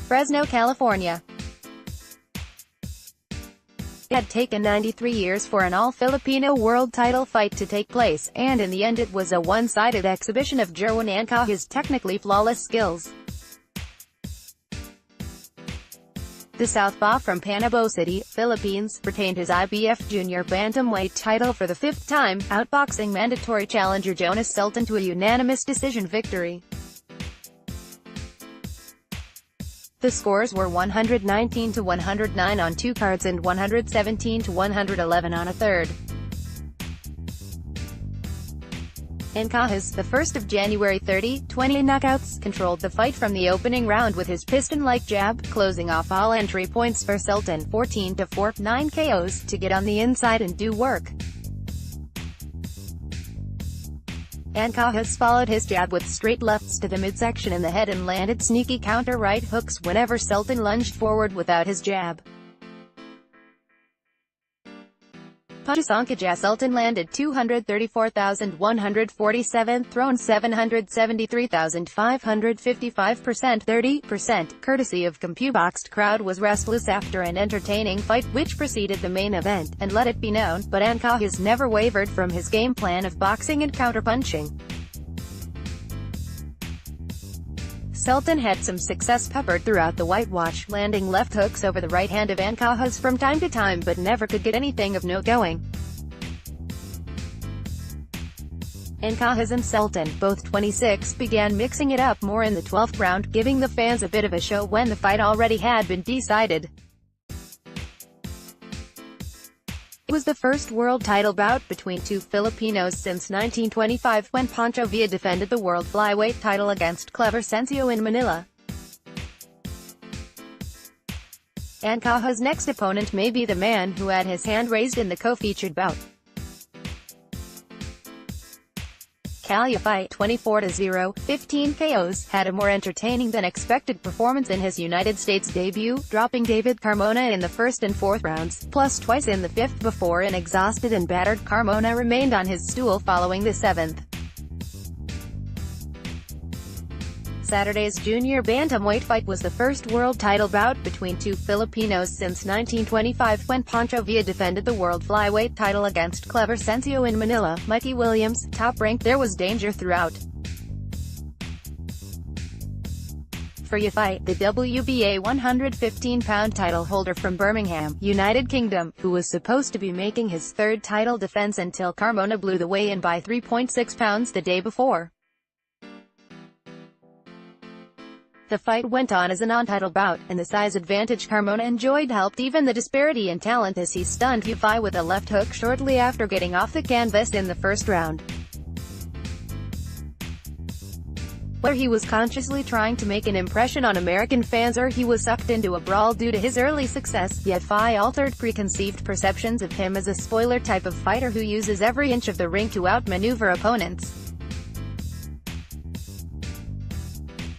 Fresno, California. It had taken 93 years for an all-Filipino world title fight to take place, and in the end it was a one-sided exhibition of Jerwin Ancajas' technically flawless skills. The southpaw from Panabo City, Philippines, retained his IBF junior bantamweight title for the fifth time, outboxing mandatory challenger Jonas Sultan to a unanimous decision victory. The scores were 119-109 on two cards and 117-111 on a third. Ancajas, the first of January 2020 knockouts, controlled the fight from the opening round with his piston-like jab, closing off all entry points for Sultan, 14-4, 9 KOs, to get on the inside and do work. Ancajas followed his jab with straight lefts to the midsection and the head and landed sneaky counter right hooks whenever Sultan lunged forward without his jab. Punches Ancajas. Sultan landed 234,147, thrown 773,555%, 30%, courtesy of CompuBoxed. Crowd was restless after an entertaining fight, which preceded the main event, and let it be known, but Ancajas never wavered from his game plan of boxing and counterpunching. Sultan had some success peppered throughout the whitewash, landing left hooks over the right hand of Ancajas from time to time but never could get anything of note going. Ancajas and Sultan, both 26, began mixing it up more in the 12th round, giving the fans a bit of a show when the fight already had been decided. It was the first world title bout between two Filipinos since 1925, when Pancho Villa defended the world flyweight title against Clevercencio in Manila. Ancajas' next opponent may be the man who had his hand raised in the co-featured bout. Calif, 24-0, 15 KOs, had a more entertaining than expected performance in his United States debut, dropping David Carmona in the first and fourth rounds, plus twice in the fifth before an exhausted and battered Carmona remained on his stool following the seventh. Saturday's junior bantamweight fight was the first world title bout between two Filipinos since 1925, when Pancho Villa defended the world flyweight title against Clevercencio in Manila. Mikey Williams, top-ranked. There was danger throughout. For your fight, the WBA 115-pound title holder from Birmingham, United Kingdom, who was supposed to be making his third title defense until Carmona blew the weigh-in by 3.6 pounds the day before. The fight went on as a non-title bout, and the size advantage Carmona enjoyed helped even the disparity in talent as he stunned Villa with a left hook shortly after getting off the canvas in the first round, where he was consciously trying to make an impression on American fans, or he was sucked into a brawl due to his early success. Yet Villa altered preconceived perceptions of him as a spoiler type of fighter who uses every inch of the ring to outmaneuver opponents.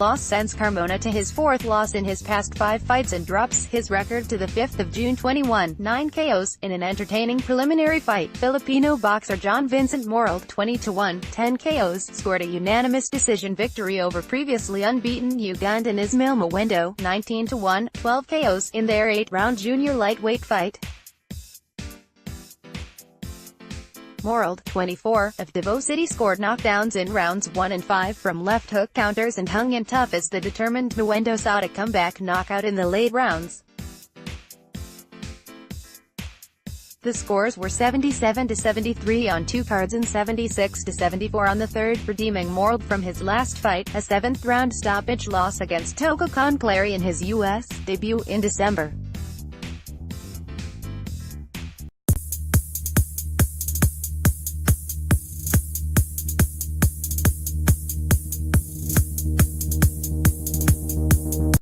Loss sends Carmona to his fourth loss in his past 5 fights and drops his record to the 5th of June 21, 9 KOs, in an entertaining preliminary fight. Filipino boxer John Vincent Morald, 20-1, 10 KOs, scored a unanimous decision victory over previously unbeaten Ugandan Ismail Mwendo, 19-1, 12 KOs, in their 8-round junior lightweight fight. Morald, 24, of Davao City scored knockdowns in rounds 1 and 5 from left hook counters and hung in tough as the determined Mwendo sought a comeback knockout in the late rounds. The scores were 77-73 on two cards and 76-74 on the third, redeeming Morald from his last fight, a 7th-round stoppage loss against Toco Conclari in his U.S. debut in December.